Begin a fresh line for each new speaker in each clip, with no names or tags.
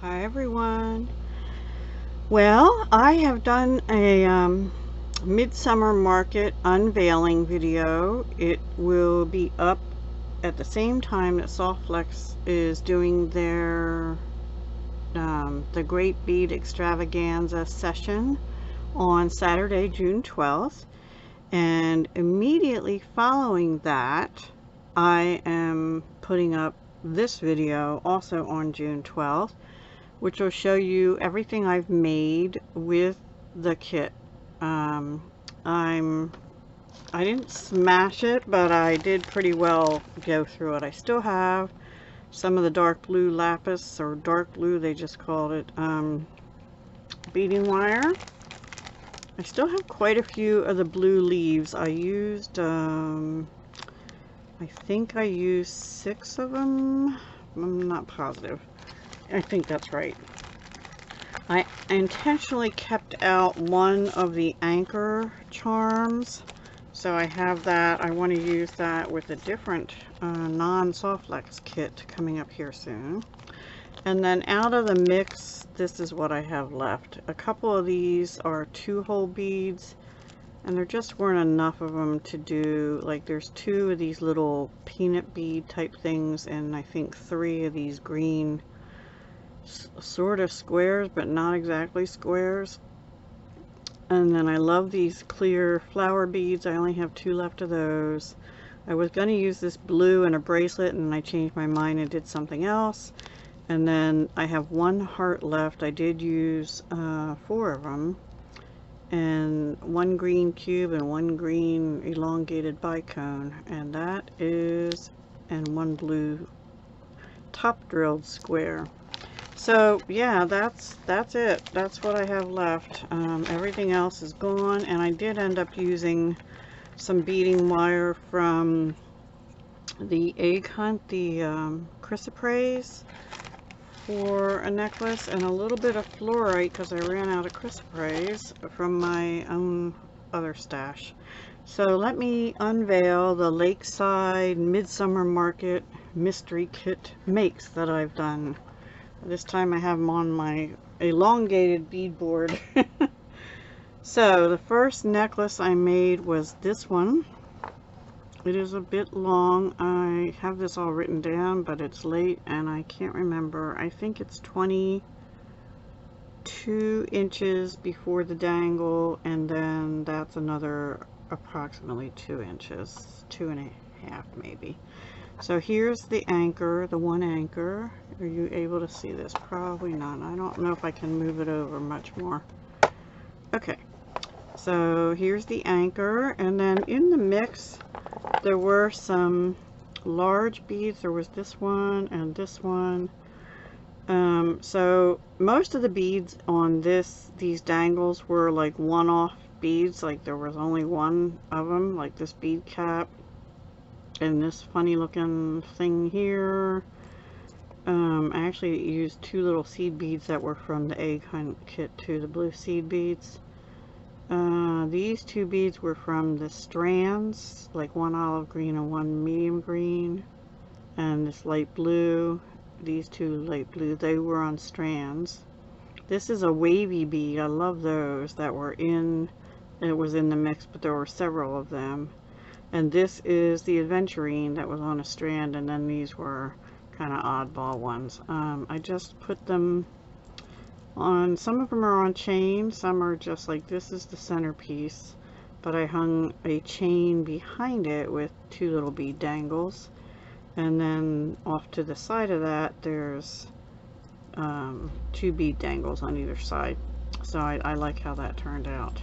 Hi everyone. Well, I have done a Midsummer Market unveiling video. It will be up at the same time that SoftFlex is doing their the Great Bead Extravaganza session on Saturday, June 12th. And immediately following that, I am putting up this video also on June 12th, which will show you everything I've made with the kit. I didn't smash it, but I did pretty well go through it. I still have some of the dark blue lapis, or dark blue they just called it, beading wire. I still have quite a few of the blue leaves. I used, I think I used 6 of them. I'm not positive. I think that's right. I intentionally kept out one of the anchor charms, so I have that. I want to use that with a different non-SoftFlex kit coming up here soon. And then out of the mix, this is what I have left. A couple of these are 2-hole beads, and there just weren't enough of them to do, like there's 2 of these little peanut bead type things, and I think 3 of these green sort of squares, but not exactly squares. And then I love these clear flower beads. I only have 2 left of those. I was going to use this blue in a bracelet, and I changed my mind and did something else. And then I have 1 heart left. I did use 4 of them, and 1 green cube and 1 green elongated bicone, and that is, and 1 blue top drilled square. So yeah, that's it. That's what I have left. Everything else is gone, and I did end up using some beading wire from the egg hunt, the chrysoprase, for a necklace, and a little bit of fluorite because I ran out of chrysoprase from my own other stash. So let me unveil the Lakeside Midsummer Market mystery kit makes that I've done. This time I have them on my elongated bead board. So the first necklace I made was this one. It is a bit long. I have this all written down, but it's late and I can't remember. I think it's 22 inches before the dangle, and then that's another approximately 2 inches, 2.5 maybe. So here's the anchor, the 1 anchor. Are you able to see this? Probably not. I don't know if I can move it over much more. Okay, so here's the anchor, and then in the mix there were some large beads. There was this one and this one. So most of the beads on these dangles were like one-off beads, like there was only 1 of them, like this bead cap and this funny looking thing here. I actually used 2 little seed beads that were from the egg hunt kit too, the blue seed beads. These 2 beads were from the strands, like 1 olive green and 1 medium green, and this light blue. These 2 light blue, they were on strands. This is a wavy bead. I love those that were in, it was in the mix, but there were several of them. And this is the aventurine that was on a strand, and then these were kind of oddball ones. I just put them on, some of them are on chain, some are just like, this is the centerpiece, but I hung a chain behind it with 2 little bead dangles, and then off to the side of that there's 2 bead dangles on either side. So I like how that turned out.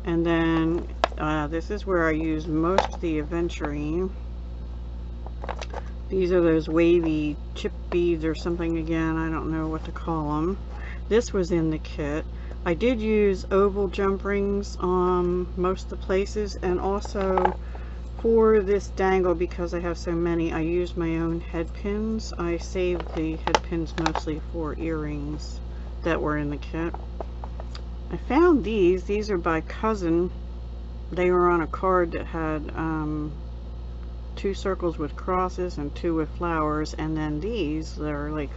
And then this is where I use most of the aventurine. These are those wavy chip beads or something, again, I don't know what to call them. This was in the kit. I did use oval jump rings on most of the places, and also for this dangle, because I have so many, I used my own head pins. I saved the head pins mostly for earrings that were in the kit. I found these are by Cousin. They were on a card that had 2 circles with crosses and 2 with flowers, and then these, they're like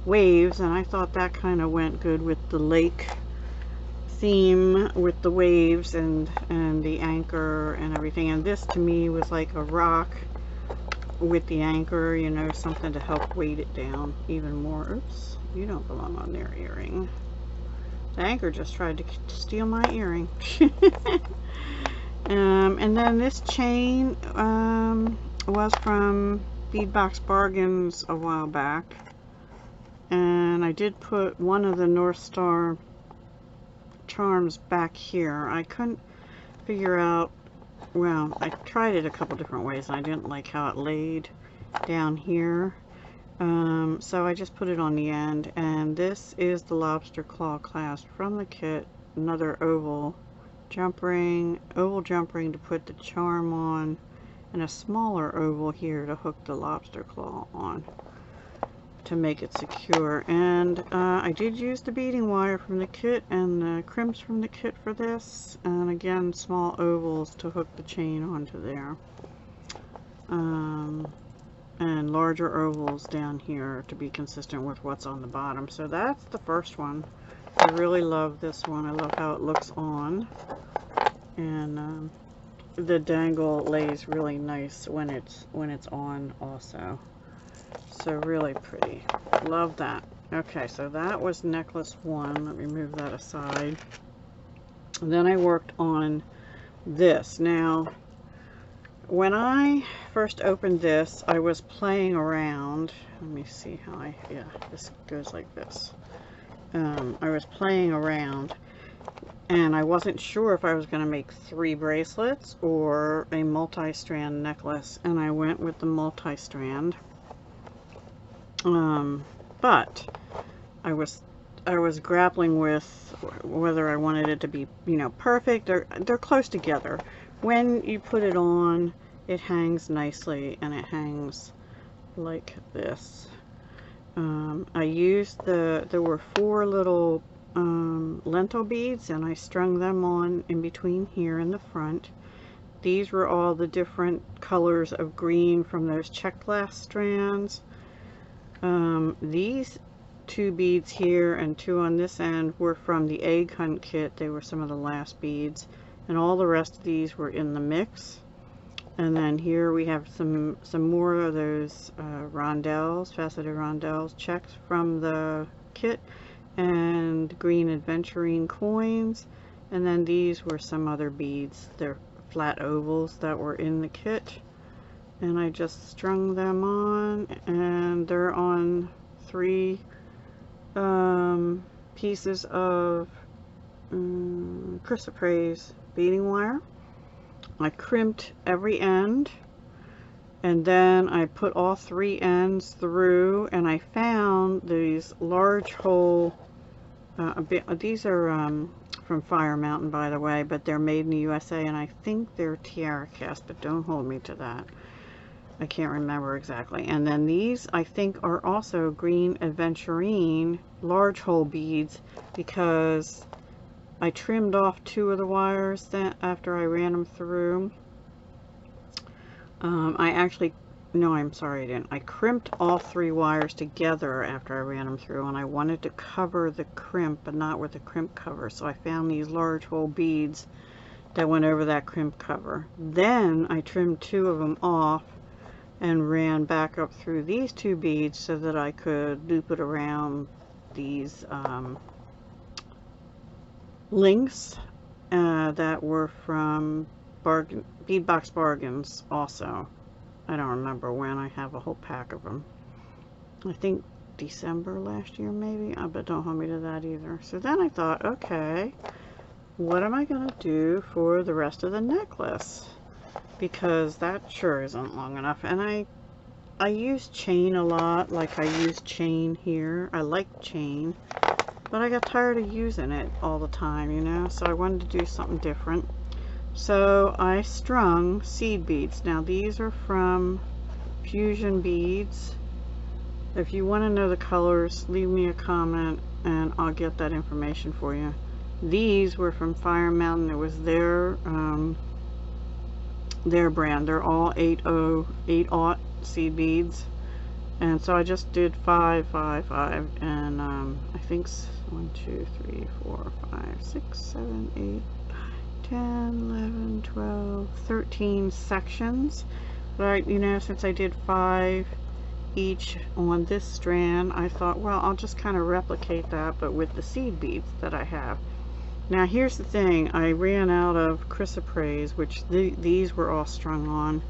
waves, and I thought that kind of went good with the lake theme with the waves and the anchor and everything. And this to me was like a rock with the anchor, you know, something to help weight it down even more. Oops, you don't belong on their earring. The anchor just tried to steal my earring. And then this chain was from Beadbox Bargains a while back, and I did put one of the North Star charms back here. I couldn't figure out, well, I tried it a couple different ways and I didn't like how it laid down here, so I just put it on the end. And this is the lobster claw clasp from the kit, another oval jump ring to put the charm on, and a smaller oval here to hook the lobster claw on to make it secure. And I did use the beading wire from the kit and the crimps from the kit for this, and again small ovals to hook the chain onto there, and larger ovals down here to be consistent with what's on the bottom. So that's the first one. I really love this one. I love how it looks on, and the dangle lays really nice when it's on also. So really pretty. Love that. Okay, so that was necklace 1. Let me move that aside. And then I worked on this. Now, when I first opened this, I was playing around. Let me see how yeah, this goes like this. I was playing around, and I wasn't sure if I was going to make 3 bracelets or a multi-strand necklace, and I went with the multi-strand. But I was grappling with whether I wanted it to be, you know, perfect. They're close together. When you put it on, it hangs nicely, and it hangs like this. I used there were 4 little lentil beads, and I strung them on in between here in the front. These were all the different colors of green from those check glass strands. These 2 beads here and 2 on this end were from the egg hunt kit. They were some of the last beads, and all the rest of these were in the mix. And then here we have some more of those rondelles, faceted rondelles, checks from the kit, and green aventurine coins. And then these were some other beads. They're flat ovals that were in the kit. And I just strung them on, and they're on 3 pieces of chrysoprase beading wire. I crimped every end, and then I put all 3 ends through, and I found these large hole, these are from Fire Mountain, by the way, but they're made in the USA, and I think they're tiara cast, but don't hold me to that. I can't remember exactly. And then these, I think, are also green aventurine large hole beads, because I trimmed off 2 of the wires after I ran them through. I'm sorry, I didn't. I crimped all 3 wires together after I ran them through, and I wanted to cover the crimp, but not with the crimp cover. So I found these large hole beads that went over that crimp cover. Then I trimmed 2 of them off and ran back up through these 2 beads so that I could loop it around these links that were from Beadbox Bargains also. I don't remember when. I have a whole pack of them. I think December last year maybe, but don't hold me to that either. So then I thought, okay, what am I going to do for the rest of the necklace? Because that sure isn't long enough. And I use chain a lot, like I use chain here. I like chain, but I got tired of using it all the time, you know, so I wanted to do something different. So I strung seed beads. Now these are from Fusion Beads. If you want to know the colors, leave me a comment and I'll get that information for you. These were from Fire Mountain. It was their brand. They're all 8/0 seed beads, And so I just did 5, 5, 5, and I think 1, 2, 3, 4, 5, 6, 7, 8, 10, 11, 12, 13 sections. But you know, since I did 5 each on this strand, I thought, well, I'll just kind of replicate that, but with the seed beads that I have. Now here's the thing, I ran out of chrysoprase, which these were all strung on,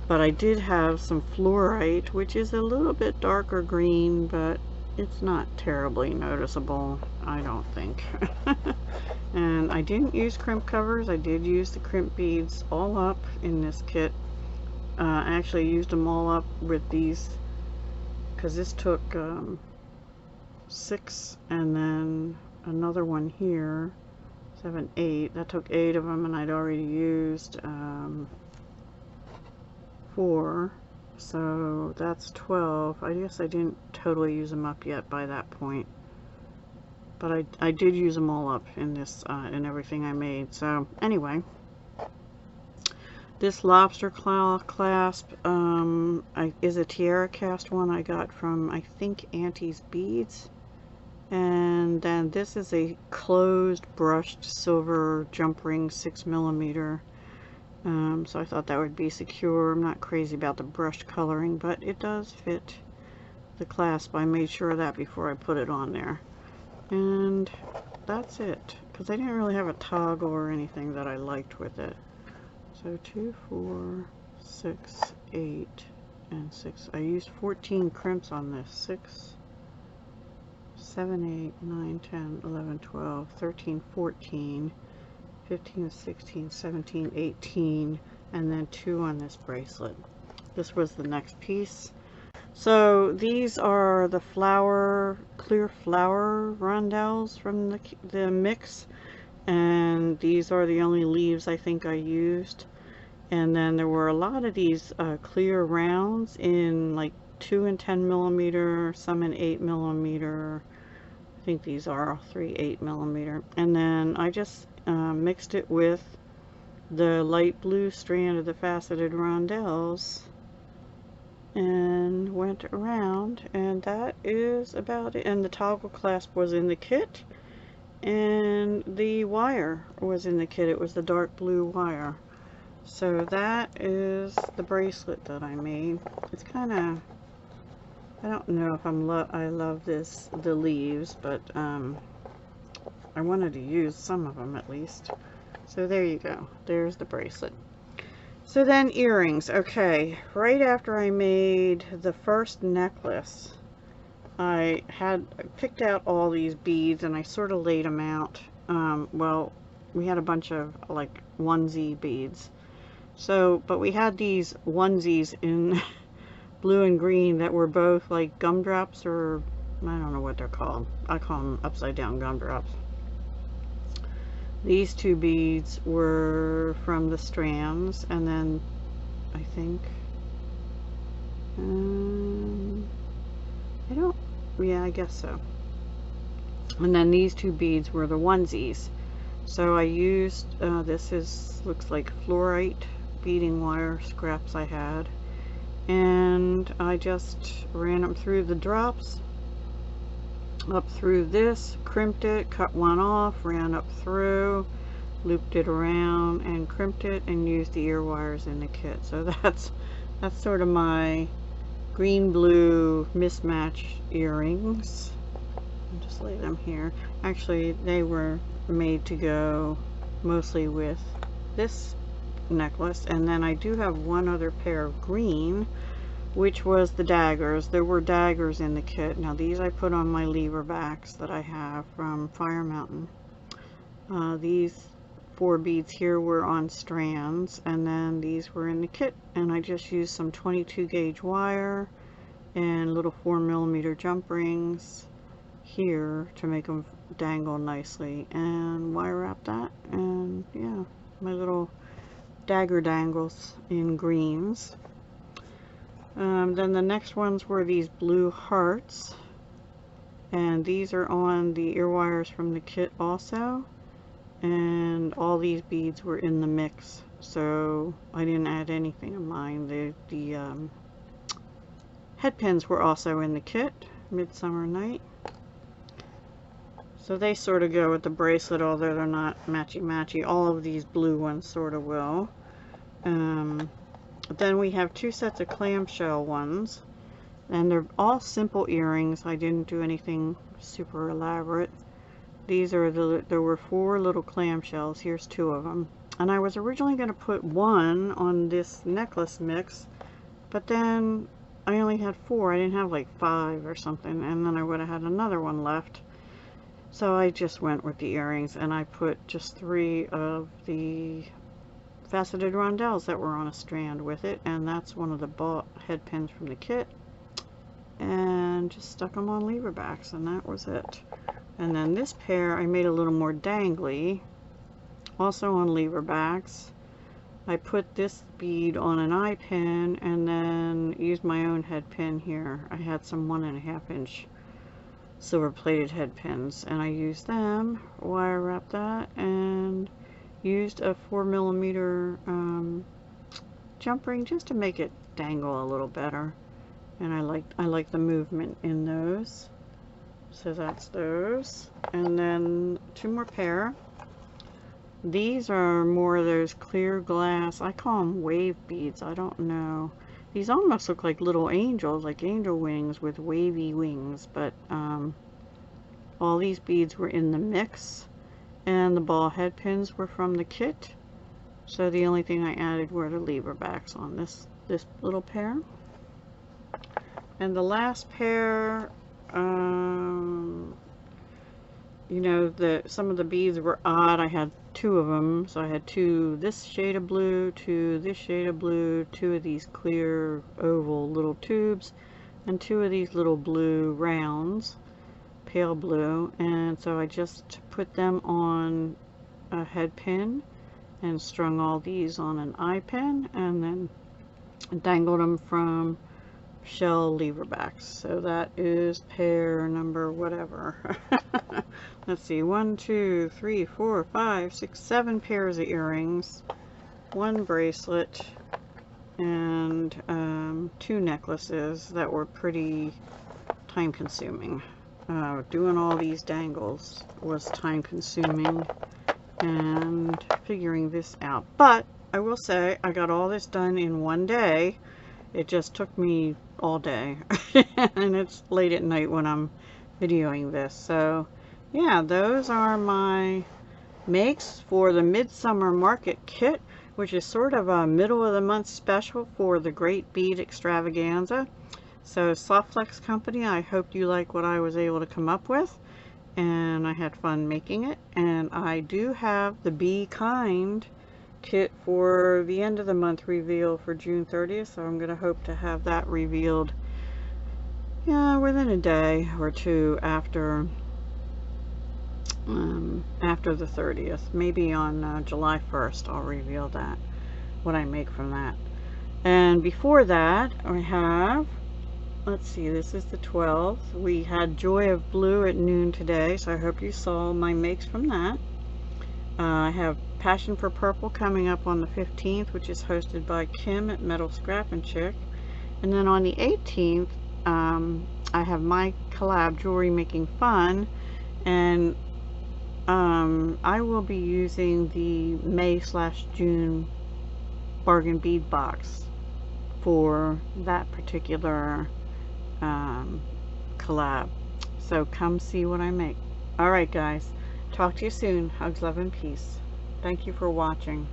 but I did have some fluorite, which is a little bit darker green, but it's not terribly noticeable, I don't think. And I didn't use crimp covers. I did use the crimp beads all up in this kit. I actually used them all up with these, because this took 6, and then another one here, 7, 8. That took 8 of them, and I'd already used 4, so that's 12. I guess I didn't totally use them up yet by that point, but I did use them all up in this in everything I made. So anyway, this lobster claw clasp is a tiara cast one I got from, I think, Auntie's Beads. And then this is a closed brushed silver jump ring 6mm. So I thought that would be secure. I'm not crazy about the brushed coloring, but it does fit the clasp. I made sure of that before I put it on there. And that's it, because I didn't really have a toggle or anything that I liked with it. So 2, 4, 6, 8, and 6. I used 14 crimps on this. 6, 7, 8, 9, 10, 11, 12, 13, 14, 15, 16, 17, 18, and then 2 on this bracelet. This was the next piece. So these are the clear flower rondelles from the mix, and these are the only leaves I think I used. And then there were a lot of these clear rounds in like 2 and 10mm, some in 8mm. I think these are all 3 8mm. And then I just mixed it with the light blue strand of the faceted rondelles and went around, and that is about it. And the toggle clasp was in the kit, and the wire was in the kit. It was the dark blue wire. So that is the bracelet that I made. It's kind of, I don't know if I love the leaves, but I wanted to use some of them at least. So there you go. There's the bracelet. So then earrings. Okay, right after I made the first necklace, I picked out all these beads and I sort of laid them out. Well, we had a bunch of like onesie beads. So, but we had these onesies in blue and green that were both like gumdrops, or I don't know what they're called. I call them upside down gumdrops. These 2 beads were from the strands, and then I think I guess so. And then these 2 beads were the onesies. So I used looks like fluorite beading wire scraps I had, and I just ran them through the drops, up through this, crimped it, cut one off, ran up through, looped it around, and crimped it, and used the ear wires in the kit. So that's sort of my green blue mismatch earrings. I'll just lay them here. Actually, they were made to go mostly with this necklace, and then I do have one other pair of green, which was the daggers. There were daggers in the kit. Now these I put on my lever backs that I have from Fire Mountain. These 4 beads here were on strands, and then these were in the kit, and I just used some 22 gauge wire and little 4mm jump rings here to make them dangle nicely, and wire wrap that, and yeah, my little dagger dangles in greens. Then the next ones were these blue hearts, and these are on the ear wires from the kit also, and all these beads were in the mix, so I didn't add anything of mine. The head pins were also in the kit, Midsummer Night. So they sort of go with the bracelet, although they're not matchy-matchy. All of these blue ones sort of will. Then we have 2 sets of clamshell ones. And they're all simple earrings. I didn't do anything super elaborate. These are there were 4 little clamshells. Here's 2 of them. And I was originally going to put 1 on this necklace mix, but then I only had 4. I didn't have like 5 or something, and then I would have had another one left. So I just went with the earrings, and I put just 3 of the faceted rondelles that were on a strand with it, and that's one of the ball head pins from the kit. And just stuck them on lever backs, and that was it. And then this pair I made a little more dangly, also on lever backs. I put this bead on an eye pin and then used my own head pin here. I had some 1.5 inch silver plated head pins, and I used them, wire wrapped that, and used a 4mm jump ring just to make it dangle a little better. And I like the movement in those. So that's those. And then 2 more pair. These are more of those clear glass, I call them wave beads, I don't know. These almost look like little angels, like angel wings with wavy wings, but all these beads were in the mix, and the ball head pins were from the kit. So the only thing I added were the lever backs on this little pair. And the last pair, you know, some of the beads were odd. I had 2 of them, so I had 2 this shade of blue, 2 this shade of blue, 2 of these clear oval little tubes, and 2 of these little blue rounds, pale blue. And so I just put them on a head pin and strung all these on an eye pin, and then dangled them from shell lever backs. So that is pair number whatever. Let's see, 1, 2, 3, 4, 5, 6, 7 pairs of earrings, 1 bracelet, and 2 necklaces that were pretty time consuming. Doing all these dangles was time consuming, and figuring this out. But I will say I got all this done in 1 day. It just took me all day and it's late at night when I'm videoing this. So yeah, those are my makes for the Midsummer Market kit, which is sort of a middle of the month special for the Great Bead Extravaganza. So SoftFlex company, I hope you like what I was able to come up with, and I had fun making it. And I do have the Be Kind kit for the end of the month reveal for June 30th, so I'm going to hope to have that revealed within a day or 2 after the 30th. Maybe on July 1st I'll reveal that, what I make from that. And before that I have, let's see, this is the 12th. We had Joy of Blue at noon today, so I hope you saw my makes from that. I have Passion for Purple coming up on the 15th, which is hosted by Kim at Metal Scrap and Chick. And then on the 18th, I have my collab Jewelry Making Fun, and I will be using the May/June bargain bead box for that particular collab. So come see what I make. Alright guys, talk to you soon. Hugs, love, and peace. Thank you for watching.